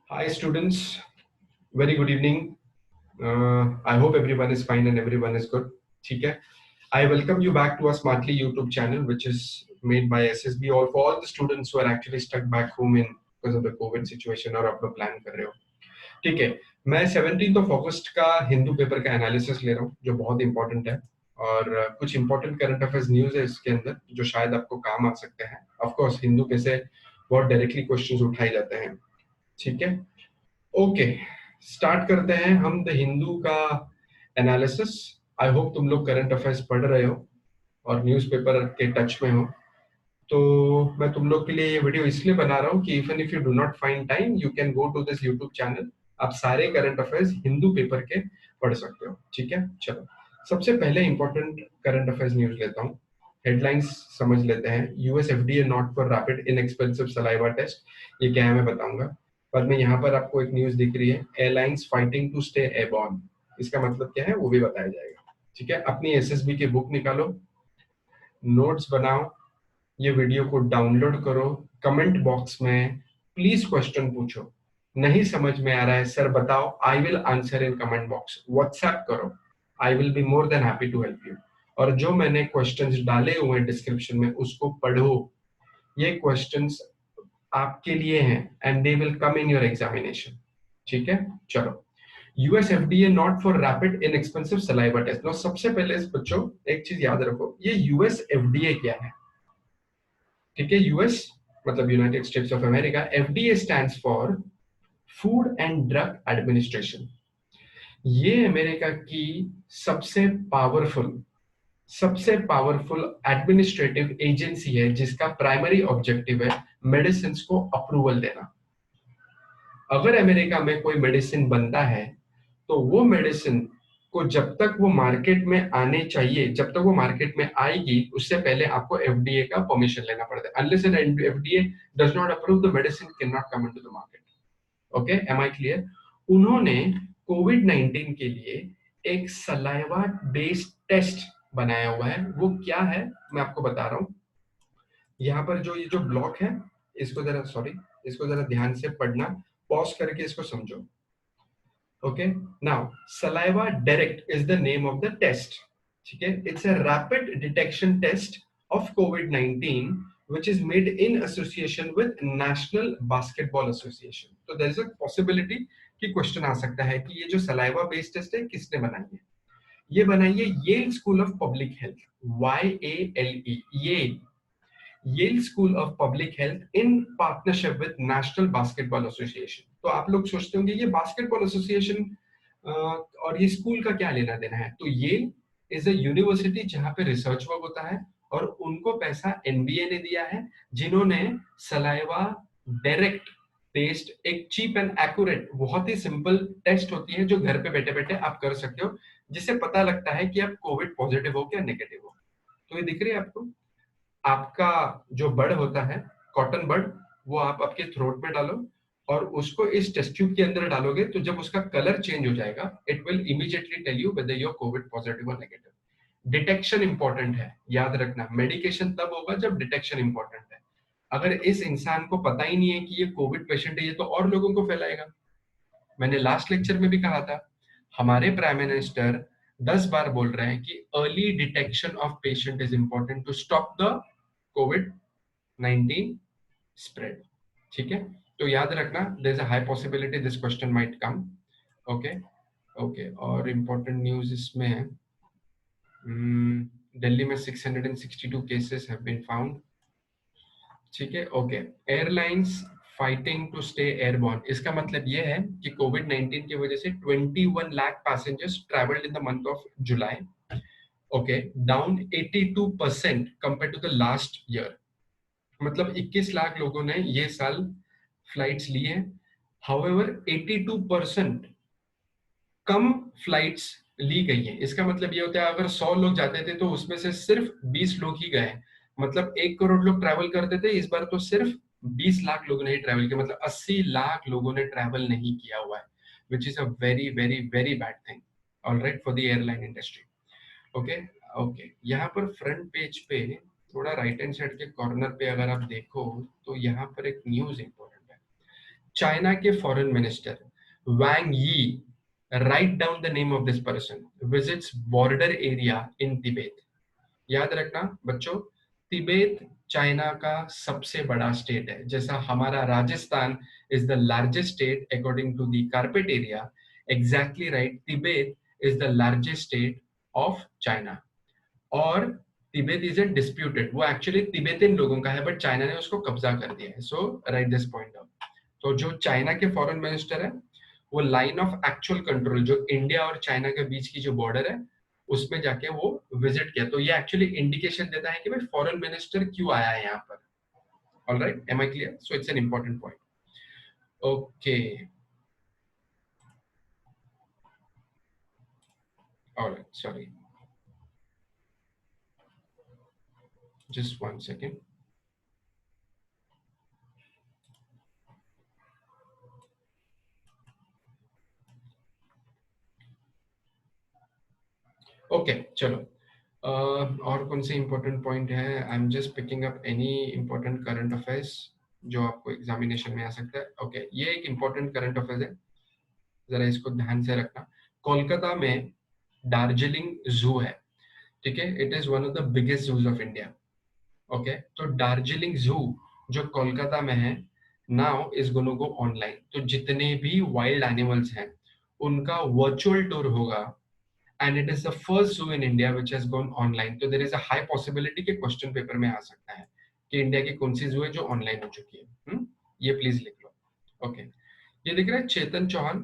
Hi students, very good evening. I hope everyone is fine and everyone is good. ठीक है. I welcome you back to our Smartly YouTube channel, which is made by SSB, or for all the students who are actually stuck back home in because of the COVID situation और अपना plan कर रहे हो. ठीक है. मैं 17th of August का Hindu paper का एनालिसिस ले रहा हूँ जो बहुत इंपॉर्टेंट है और कुछ इंपॉर्टेंट करंट अफेयर्स न्यूज है इसके अंदर जो शायद आपको काम आ सकते हैं. ऑफ कोर्स हिंदू पे से बहुत डायरेक्टली क्वेश्चंस उठाए जाते हैं. ठीक है. ओके, स्टार्ट करते हैं हम द हिंदू का एनालिसिस. आई होप तुम लोग करंट अफेयर्स पढ़ रहे हो और न्यूज़पेपर के टच में हो. तो मैं तुम लोग के लिए ये वीडियो इसलिए बना रहा हूँ कि even if you do not find time you can go to this YouTube channel. आप सारे करंट अफेयर्स हिंदू पेपर के पढ़ सकते हो. ठीक है, चलो सबसे पहले इंपॉर्टेंट करंट अफेयर्स न्यूज लेता हूँ. हेडलाइंस समझ लेते हैं. US FDA nod for rapid inexpensive saliva test. ये क्या है मैं बताऊंगा. पर मैं यहाँ पर आपको एक न्यूज दिख रही है, airlines fighting to stay airborne. इसका मतलब क्या है वो भी बताया जाएगा. ठीक है, अपनी एसएसबी की बुक निकालो, नोट्स बनाओ, ये वीडियो को डाउनलोड करो, कमेंट बॉक्स में प्लीज क्वेश्चन पूछो. नहीं समझ में आ रहा है सर बताओ, I will answer in comment box. WhatsApp करो, I will be more than happy to help you. और जो मैंने क्वेश्चंस डाले हुए हैं डिस्क्रिप्शन में उसको पढ़ो. ये क्वेश्चंस आपके लिए हैं and they will come in your examination. ठीक है, चलो. US FDA nod for rapid inexpensive saliva test. No, सबसे पहले बच्चों एक चीज याद रखो, ये यूएस एफडीए क्या है. ठीक है, यूएस मतलब United states of America. FDA stands for food and drug administration. ये अमेरिका की सबसे पावरफुल एडमिनिस्ट्रेटिव एजेंसी है जिसका प्राइमरी ऑब्जेक्टिव है मेडिसिन को अप्रूवल देना. अगर अमेरिका में कोई मेडिसिन बनता है तो वो मेडिसिन को जब तक वो मार्केट में आने चाहिए, जब तक वो मार्केट में आएगी उससे पहले आपको एफडीए का परमिशन लेना पड़ता है. Unless and FDA does not approve the medicine can not come into the market. Okay, am I clear. उन्होंने कोविड 19 के लिए एक सलाइवा बेस्ड टेस्ट बनाया हुआ है. वो क्या है मैं आपको बता रहा हूं. यहाँ पर जो ये जो ब्लॉक है इसको जरा ध्यान से पढ़ना, पॉज करके इसको समझो. Okay, now saliva direct is the name of the test. ठीक है, it's a rapid detection test of COVID-19 which is made in association with National Basketball Association. तो there is a possibility कि question आ सकता है कि ये जो saliva based test है किसने बनाई है. ये बनाई है Yale School of Public Health, YALE, Yale School of Public Health in partnership with National Basketball Association. तो आप लोग सोचते होंगे ये बास्केटबॉल एसोसिएशन और ये स्कूल का क्या लेना देना है. तो ये इज अ यूनिवर्सिटी जहां पे रिसर्च वर्क होता है और उनको पैसा एनबीए ने दिया है जिन्होंने सलाइवा डायरेक्ट टेस्ट, एक चीप एंड एक्यूरेट बहुत ही सिंपल टेस्ट होती है जो घर पे बैठे बैठे आप कर सकते हो, जिससे पता लगता है कि आप कोविड पॉजिटिव हो क्या नेगेटिव हो. तो ये दिख रही है आपको. आपका जो बड होता है, कॉटन बड, वो आप आपके थ्रोट में डालो और उसको इस टेस्ट ट्यूब के अंदर डालोगे तो जब उसका कलर चेंज हो जाएगा it will immediately tell you whether you are COVID positive और नेगेटिव. डिटेक्शन इंपॉर्टेंट है, याद रखना. मेडिकेशन तब होगा जब डिटेक्शन इंपॉर्टेंट है. अगर इस इंसान को पता ही नहीं है कि ये कोविड पेशेंट है, ये तो और लोगों को फैलाएगा. मैंने लास्ट लेक्चर में भी कहा था, हमारे प्राइम मिनिस्टर 10 बार बोल रहे हैं कि early detection of patient is important to stop the COVID 19 spread. ठीक है, तो याद रखना there is a high possibility this question might come. Okay okay, और इंपॉर्टेंट न्यूज इसमें है, दिल्ली में 662 केसेस हैव बीन फाउंड. ठीक है, okay. Airlines fighting to stay airborne. इसका मतलब ये है कि कोविड 19 की वजह से 21 lakh passengers travelled in the month of July. Okay, down 82% compare to the last year. मतलब 21 लाख लोगों ने ये साल फ्लाइट्स ली हैं. हाउएवर 82% कम फ्लाइट्स ली गई हैं. इसका मतलब ये होता है अगर 100 लोग जाते थे तो उसमें से सिर्फ 20 लोग ही गए. मतलब 1 करोड़ लोग ट्रैवल करते थे, इस बार तो सिर्फ 20 लाख लोगों ने ही ट्रैवल किया. मतलब 80 लाख लोगों ने ट्रैवल नहीं किया हुआ है, which is a very very very bad thing alright for the airline industry. Okay okay, यहाँ पर फ्रंट पेज पे थोड़ा राइट हैंड साइड के कॉर्नर पे अगर आप देखो तो यहाँ पर एक न्यूज इंपॉर्टेंट है. चाइना के फॉरेन मिनिस्टर वांग यी, write down the name of this person, visits border area in Tibet. याद रखना बच्चों, तिब्बत चाइना का सबसे बड़ा स्टेट है। जैसा हमारा Rajasthan is the largest state according to the carpet area, exactly right, Tibet is the largest state of China. और तिब्बत इज ए डिस्प्यूटेड, वो एक्चुअली तिब्बतियन लोगों का है बट चाइना ने उसको कब्जा कर दिया है। सो राइट दिस पॉइंट डाउन। तो जो चाइना के फॉरेन मिनिस्टर है, वो लाइन ऑफ एक्चुअल कंट्रोल जो इंडिया और चाइना के बीच की जो बॉर्डर है उसमें जाके वो विजिट किया। तो ये एक्चुअली इंडिकेशन देता है कि भाई फॉरेन मिनिस्टर क्यों आया है यहाँ पर। Alright, am I clear? So it's an important point. Okay, alright, sorry, just one second. Okay, चलो। और कौन से इंपॉर्टेंट पॉइंट है? I am just picking up any important current affairs जो आपको एग्जामिनेशन में आ सकता है। ओके, ये एक इंपॉर्टेंट करंट अफेयर्स है, जरा इसको ध्यान से रखना। कोलकाता में दार्जिलिंग जू है, ठीक है? It is one of the biggest zoos of India. Okay, तो दार्जिलिंग जू जो कोलकाता में है, now is gonna go online. तो जितने भी वाइल्ड एनिमल्स हैं उनका वर्चुअल टूर होगा, and it is the first zoo in India which has gone online. तो there is a high possibility कि क्वेश्चन पेपर में आ सकता है कि इंडिया की कौन सी जू है जो ऑनलाइन हो चुकी है। ये प्लीज लिख लो। ओके, ये दिख रहा है Chetan Chauhan.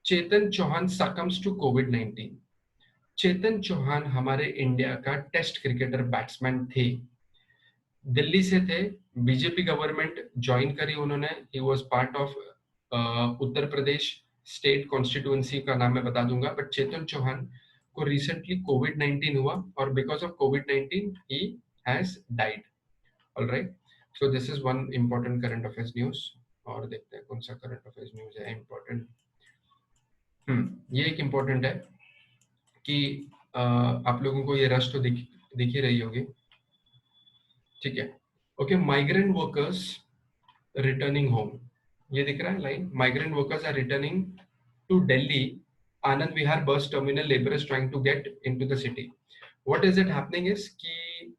Chetan Chauhan succumbs to COVID-19। Chetan Chauhan हमारे इंडिया का टेस्ट क्रिकेटर बैट्समैन थे, दिल्ली से थे, बीजेपी गवर्नमेंट ज्वाइन करी उन्होंने। He was part of Uttar Pradesh state constituency, का नाम मैं बता दूंगा। बट चेतन चौहान को रिसेंटली कोविड 19 हुआ और because of Covid 19 he has died. Alright, so this is one important current affairs news. और देखते हैं कौन सा करंट अफेयर्स न्यूज है इंपॉर्टेंट। ये एक इंपॉर्टेंट है कि आप लोगों को ये रश तो दिख ही रही होगी, ठीक है? Okay, migrant workers returning home, ये दिख रहा है line, migrant workers are returning to Delhi Anand Vihar bus terminal, labourers trying to get into the city. What is it happening is कि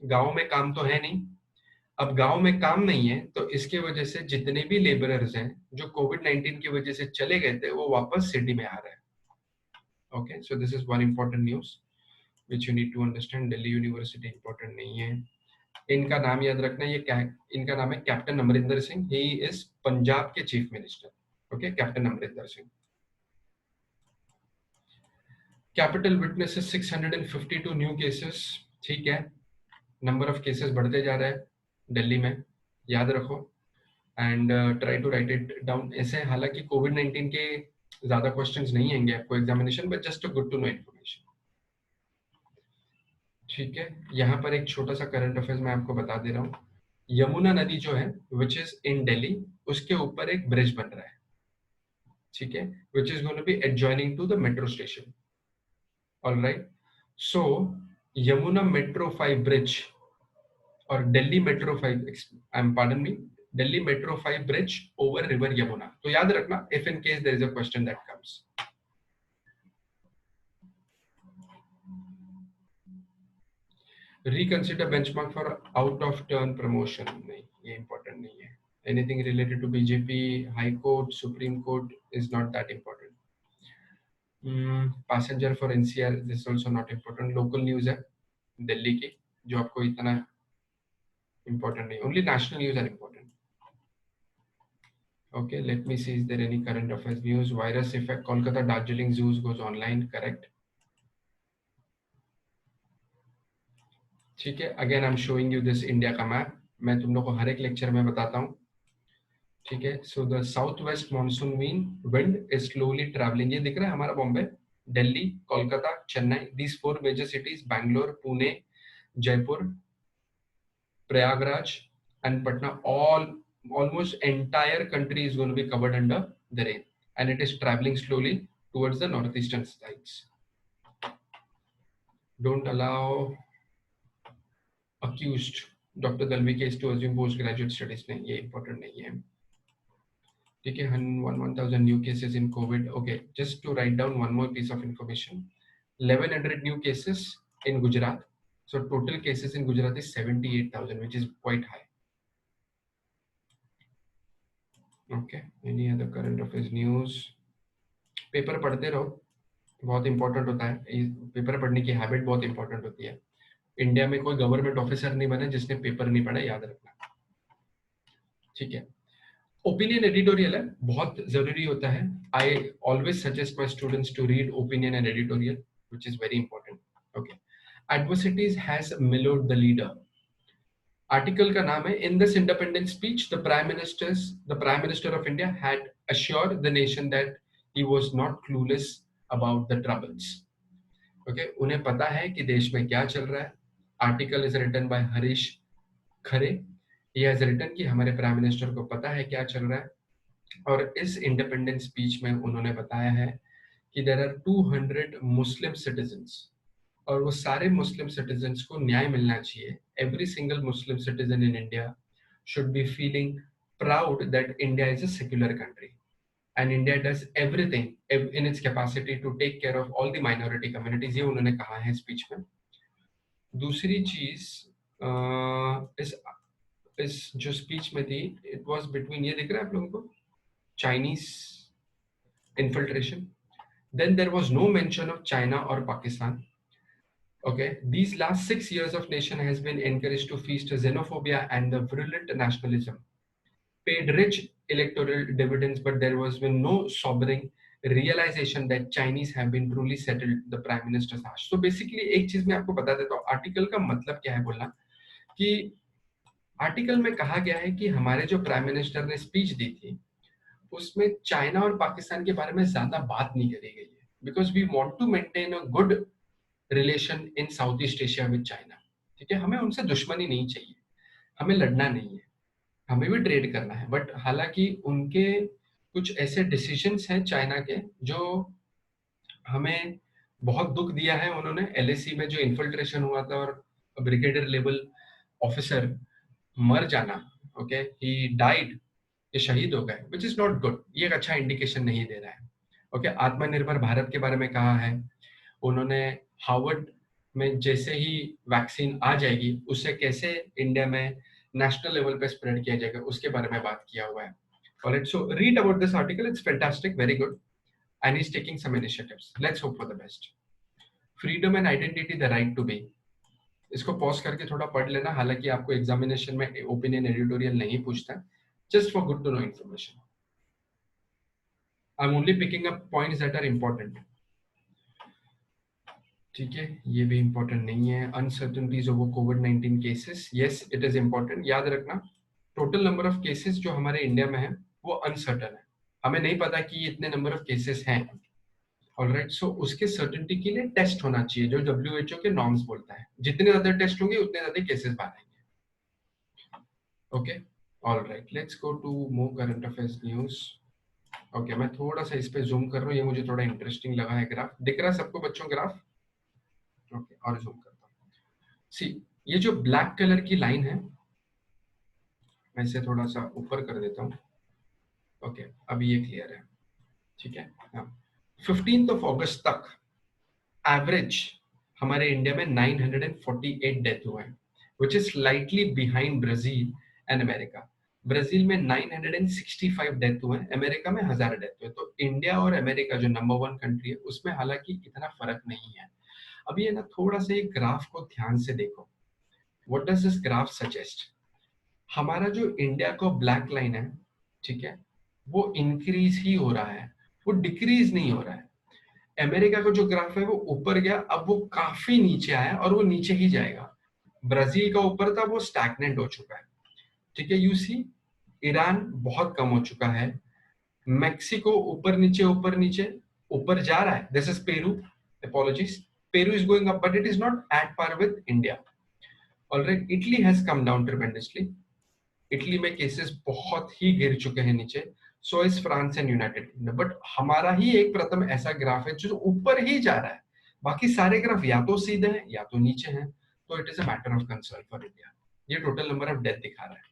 गांव में काम तो है नहीं, अब गांव में काम नहीं है तो इसके वजह से जितने भी लेबरर्स हैं जो कोविड 19 की वजह से चले गए थे वो वापस सिटी में आ रहे हैं। Okay, so this is one important news which you need to understand. Delhi University important नहीं है, इनका नाम याद रखना, ये इनका नाम है captain Amarinder Singh. He is Punjab के chief minister. Okay, captain Amarinder Singh. Capital witnesses 652 new cases, ठीक है? नंबर ऑफ केसेस बढ़ते जा रहा है दिल्ली में, याद रखो। And try to write it down ऐसे। हालांकि कोविड 19 के ज्यादा क्वेश्चंस नहीं आएंगे आपको examination, but just good to know information, ठीक है? यहाँ पर एक छोटा सा करंट अफेयर्स मैं आपको बता दे रहा हूँ। यमुना नदी जो है विच इज इन दिल्ली, उसके ऊपर एक ब्रिज बन रहा है, ठीक है? Which is going to be adjoining to the metro station. Alright, so Yamuna metro 5 bridge और Delhi metro 5, I am pardon me, Delhi metro 5 bridge over river Yamuna. तो याद रखना if in case there is a question that comes. Reconsider benchmark for out of turn promotion, नहीं, ये important नहीं है। Anything related to BJP, high court, supreme court is not that important. Passenger for NCR, this also not important. Local news है दिल्ली की जो आपको इतना important नहीं, only national news are important. Okay, let me see, is there any current affairs news? Virus effect, Kolkata Darjeeling Zoos goes online, correct? ठीक है, again I am showing you this India का map, मैं तुम लोग को हर एक lecture में बताता हूँ, ठीक है? So the south west monsoon wind is slowly travelling, ये दिख रहा है हमारा Bombay, Delhi, Kolkata, Chennai, these 4 major cities, Bangalore, Pune, Jaipur, Prayagraj and Patna, all almost entire country is going to be covered under the rain, and it is traveling slowly towards the northeastern sides. Don't allow accused Dr. Dalvi case to assume postgraduate studies, नहीं, ये important नहीं है। ठीक है, 1000 new cases in COVID. Okay, just to write down one more piece of information. 1100 new cases in Gujarat. So total cases in Gujarat is 78,000, which is quite high. Okay, any other current affairs news? Paper पढ़ते रहो, बहुत important होता है. Paper पढ़ने की habit बहुत important होती है. इंडिया में कोई गवर्नमेंट ऑफिसर नहीं बने जिसने पेपर नहीं पढ़ा, याद रखना. ठीक है, ओपिनियन एडिटोरियल है, बहुत जरूरी होता है. I always suggest my students to read opinion and editorial, which is very important. Okay, adversities has mellowed the leader. Article का नाम है in this independence speech the prime minister of India had assured the nation that he was not clueless about the troubles. Okay, उन्हें पता है कि देश में क्या चल रहा है. Article is written by Harish Khare. He has written कि हमारे प्राइम मिनिस्टर को पता है क्या चल रहा है. और इस इंडिपेंडेंस स्पीच में उन्होंने बताया है कि देयर आर 200 मुस्लिम सिटीजन्स, और वो सारे मुस्लिम सिटीजन्स को न्याय मिलना चाहिए. Every single Muslim citizen in India should be feeling proud that India is a secular country and India does everything in its capacity to take care of all the minority communities. ये उन्होंने कहा है speech में. दूसरी चीज इस जो speech में थी, इट वाज बिटवीन, ये दिख रहा है आप लोगों को, Chinese infiltration. Then there was no mention of China or Pakistan. Okay, these last 6 years of nation has been encouraged to feast xenophobia and the virulent nationalism, paid rich electoral dividends, but there was been no sobering realization that Chinese have been truly settled, the Prime Minister asked. So basically एक चीज मैं आपको बता देता हूँ, article का मतलब क्या है बोलना, कि आर्टिकल में कहा गया है कि हमारे जो प्राइम मिनिस्टर ने स्पीच दी थी उसमें चाइना और पाकिस्तान के बारे में ज्यादा बात नहीं करी गई है, because we want to maintain a good relation in South East Asia with China. ठीक है, हमें उनसे दुश्मनी नहीं चाहिए, हमें लड़ना नहीं है, हमें भी ट्रेड करना है. बट हालांकि उनके कुछ ऐसे डिसीजंस हैं चाइना के जो हमें बहुत दुख दिया है. उन्होंने एलएसी में जो इन्फिल्ट्रेशन हुआ था और ब्रिगेडियर लेवल ऑफिसर मर जाना, ओके, ही डाइड, ये शहीद हो गए, विच इज नॉट गुड. ये एक अच्छा इंडिकेशन नहीं दे रहा है. ओके, आत्मनिर्भर भारत के बारे में कहा है उन्होंने. हार्वर्ड में जैसे ही वैक्सीन आ जाएगी उससे कैसे इंडिया में नेशनल लेवल पे स्प्रेड किया जाएगा उसके बारे में बात किया हुआ है. Alright, so read about this article. It's fantastic, very good, and he's taking some initiatives. Let's hope for the best. Freedom and identity, the right to be. इसको पॉज करके थोड़ा पढ़ लेना. हालांकि आपको एग्जामिनेशन में ओपिनियन एडिटोरियल नहीं पूछता, just for good to know information. I'm only picking up points that are important. ठीक है, ये भी इंपॉर्टेंट नहीं है. Uncertainties over covid cases, yes it is important. याद रखना, टोटल नंबर ऑफ केसेस जो हमारे इंडिया में है वो अनसर्टन है. हमें नहीं पता कि इतने नंबर ऑफ केसेस हैं. ऑलराइट, सो उसके सर्टेनिटी के लिए टेस्ट होना चाहिए, जो WHO के नॉर्म्स बोलता है. जितने ज्यादा टेस्ट होंगे उतने ज्यादा केसेस बाहर आएंगे. Okay, alright, let's go to more current affairs news. Okay, मैं थोड़ा सा इस पे जूम कर रहा हूँ, ये मुझे थोड़ा इंटरेस्टिंग लगा है. ग्राफ दिख रहा है सबको बच्चों, ग्राफ? ओके, और जूम करता हूँ. सी, ये जो ब्लैक कलर की लाइन है, मैं इसे थोड़ा सा ऊपर कर देता हूँ. ओके, अभी ये क्लियर है. ठीक है, हाँ. 15 अगस्त तक एवरेज हमारे इंडिया में 948 डेथ हुए हैं, which is slightly behind Brazil and America. Brazil में 965 डेथ हुए हैं, अमेरिका में 1000 डेथ हुए. तो इंडिया और अमेरिका जो नंबर 1 कंट्री है उसमें हालांकि इतना फर्क नहीं है. अभी है ना, थोड़ा सा एक ग्राफ को ध्यान से देखो. What does this graph suggest? हमारा जो इंडिया का ब्लैक लाइन है, ठीक है, वो इंक्रीज ही हो रहा है, वो डिक्रीज नहीं हो रहा है. अमेरिका का जो ग्राफ है वो ऊपर गया, अब वो काफी नीचे आया और वो नीचे ही जाएगा. ब्राजील का ऊपर था, वो स्टैग्नेंट हो चुका है. ठीक है, यूसी ईरान बहुत कम हो चुका है. मेक्सिको ऊपर नीचे ऊपर नीचे ऊपर जा रहा है. This is Peru, apologies, Peru is going up but it is not at par with India. Alright, Italy has come down tremendously. Italy में केसेस बहुत ही गिर चुके हैं नीचे. So is France and United Kingdom. But हमारा ही एक प्रथम ऐसा ग्राफ है जो ऊपर ही जा रहा है. बाकी सारे ग्राफ या तो सीधे हैं या तो नीचे हैं. तो it is a matter of concern for India. ये टोटल नंबर ऑफ डेथ दिखा रहा है.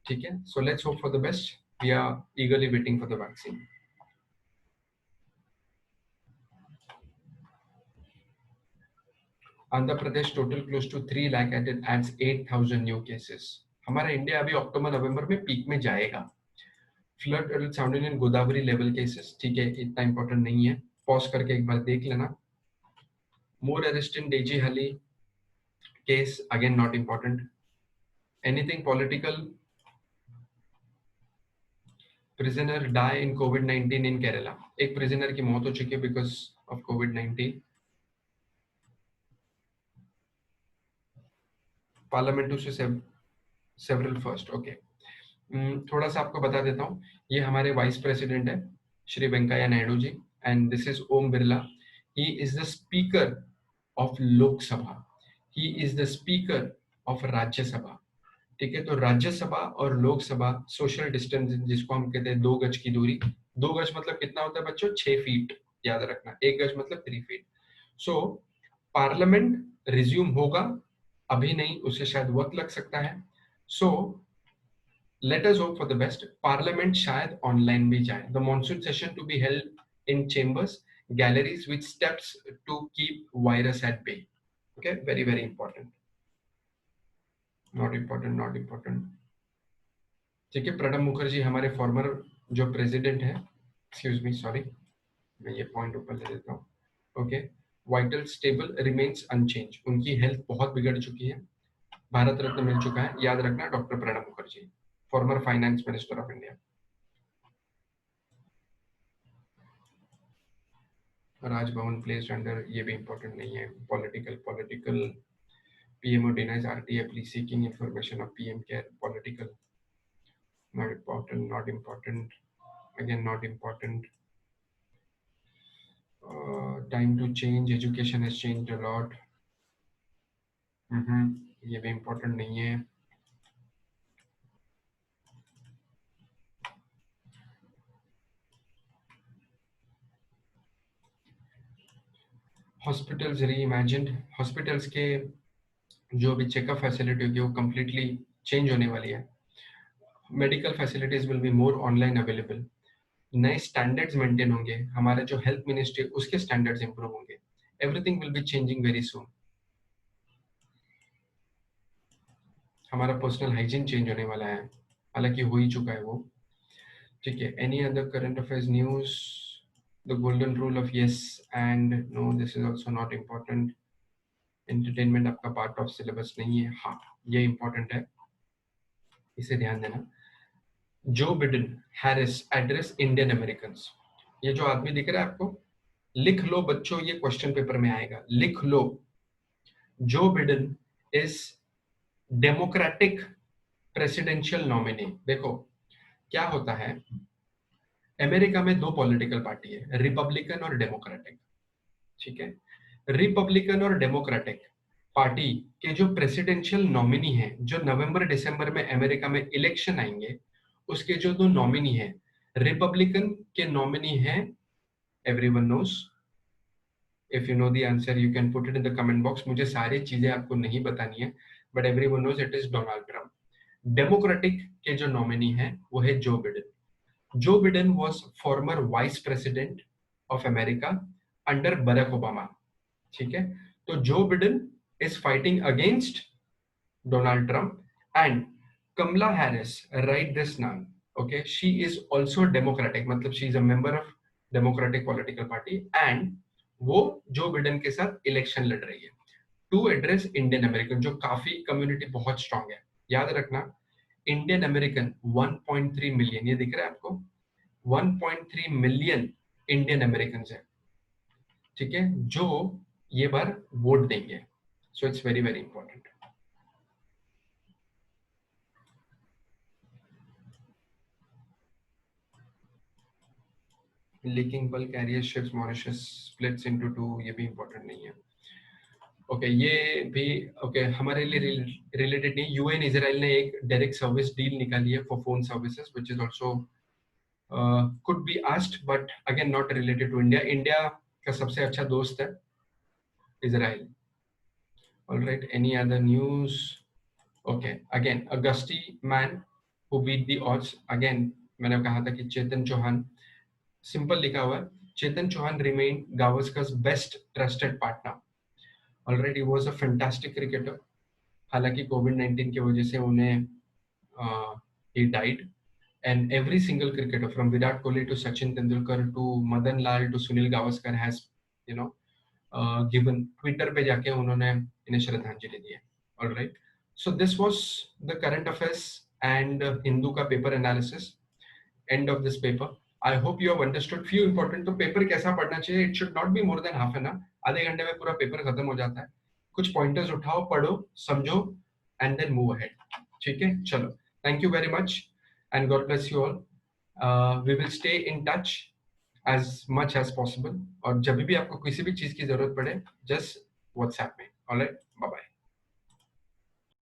ठीक है, so let's hope for the best. We are eagerly waiting for the vaccine. Andhra Pradesh total close to 3 lakh adds 8,000 new cases. हमारा India अभी अक्टूबर नवंबर में peak में जाएगा. फ्लड साउंडेड इन गोदावरी लेवल केसेस, ठीक है, इतना इंपॉर्टेंट नहीं है, पॉज करके एक बार देख लेना. मोर अरेस्ट इन डेजी हली case, again not important. Anything political. Prisoner die in कोविड-19 इन केरला. एक प्रिजनर की मौत हो चुकी है बिकॉज ऑफ कोविड-19. Parliament to several first. Okay, थोड़ा सा आपको बता देता हूँ. ये हमारे वाइस प्रेसिडेंट है Shri Venkaiah Naidu ji, and this is Om Birla. He is the speaker of Lok Sabha, he is the speaker of Rajya Sabha. ठीक है, तो राज्यसभा और लोकसभा सोशल डिस्टेंस जिसको हम कहते हैं 2 गज की दूरी. 2 गज मतलब कितना होता है बच्चों? 6 फीट, याद रखना. 1 गज मतलब 3 फीट. सो पार्लियामेंट रिज्यूम होगा, अभी नहीं, उसे शायद वक्त लग सकता है. सो let us hope for the best. Parliament शायद ऑनलाइन भी जाए. The monsoon session to be held in chambers, galleries with steps to keep virus at bay. Okay, very very important. Not important, not important. ठीक है, प्रणब मुखर्जी हमारे farmer जो president है, excuse me, sorry, मैं ये पॉइंट ऊपर ले देता हूँ. Okay, vital stable remains unchanged. उनकी हेल्थ बहुत बिगड़ चुकी है. भारत रत्न मिल चुका है, याद रखना, doctor Pranab Mukherjee, former finance minister of India. Raj Bhavan placed under, ये भी इंपॉर्टेंट नहीं है. Political PMO denies RTI please seeking information of PM care. Political, not important, again not important. Time to change, education has changed a lot. ये भी important नहीं है. Hospitals reimagined. Hospitals के जो भी चेकअप फैसिलिटी होगी वो कंप्लीटली चेंज होने वाली है. Medical facilities will be more online available. नए स्टैंडर्ड्स मेंटेन होंगे. हमारे जो हेल्थ मिनिस्ट्री, उसके स्टैंडर्ड्स इंप्रूव होंगे. Everything will be changing very soon. हमारा पर्सनल हाइजीन चेंज होने वाला है, हालांकि हो ही चुका है वो. ठीक है, any other current affairs news. The golden rule of yes and no, this is also not important. Entertainment आपका पार्ट ऑफ सिलेबस नहीं है. हाँ, ये इंपॉर्टेंट है, इसे ध्यान देना. Joe Biden Harris address Indian American. ये जो आदमी दिख रहा है आपको, लिख लो बच्चों, ये क्वेश्चन पेपर में आएगा, लिख लो. Joe Biden is Democratic presidential nominee. देखो क्या होता है, अमेरिका में 2 पॉलिटिकल पार्टी है, रिपब्लिकन और डेमोक्रेटिक. ठीक है, रिपब्लिकन और डेमोक्रेटिक पार्टी के जो प्रेसिडेंशियल नॉमिनी हैं, जो नवंबर दिसंबर में अमेरिका में इलेक्शन आएंगे, उसके जो 2 नॉमिनी हैं, रिपब्लिकन के नॉमिनी हैं, everyone knows. If you know the answer you can put it in the comment box. मुझे सारी चीजें आपको नहीं बतानी है, but everyone knows it is Donald Trump. Democratic के जो नॉमिनी है वो है Joe Biden. Joe Biden was former vice president of America under Barack Obama. ठीक है, तो Joe Biden is fighting against Donald Trump, and Kamala Harris, write this down. Okay, she is also democratic, मतलब she is a member of Democratic political party, and वो Joe Biden के साथ election लड़ रही है टू एड्रेस इंडियन अमेरिकन, जो काफी community बहुत स्ट्रांग है. याद रखना, इंडियन अमेरिकन 1.3 मिलियन, ये दिख रहा है आपको, 1.3 मिलियन इंडियन अमेरिकन है. ठीक है, जो ये बार वोट देंगे. So it's very very important. Leaking bulk carrier ships Mauritius splits into 2, ये भी इंपॉर्टेंट नहीं है. ओके, ये भी ओके, हमारे लिए रिलेटेड नहीं. यूएन इजराइल ने एक डायरेक्ट सर्विस डील निकाली है for phone services, which is also could be asked, but again not related to India. India का सबसे अच्छा दोस्त है Israel. All right, any other news? Okay, again, a gusty man who beat the odds. Again, मैंने कहा था कि Chetan Chauhan, simple लिखा हुआ है, Chetan Chauhan remain Gavaskar's best trusted partner. Already was a fantastic cricketer. हालांकि कोविड-19 की वजह से उन्हें he died, and every single cricketer from Virat Kohli to Sachin Tendulkar to Madan Lal to Sunil Gavaskar has you know given Twitter पे जाके उन्होंने इन्हें श्रद्धांजलि दी है। Alright, so this was the current affairs and Hindu का paper analysis, end of this paper. I hope you have understood few important. तो paper कैसा पढ़ना चाहिए, it should not be more than half an hour, आधे घंटे में पूरा paper खत्म हो जाता है। कुछ पॉइंटर्स उठाओ, पढ़ो, समझो, एंड देन मूव अहेड। ठीक है, चलो, thank you very much and God bless you all. We will stay in touch as much as possible, और जब भी आपको किसी भी चीज की जरूरत पड़े, जस्ट व्हाट्सएप में। Alright, bye bye.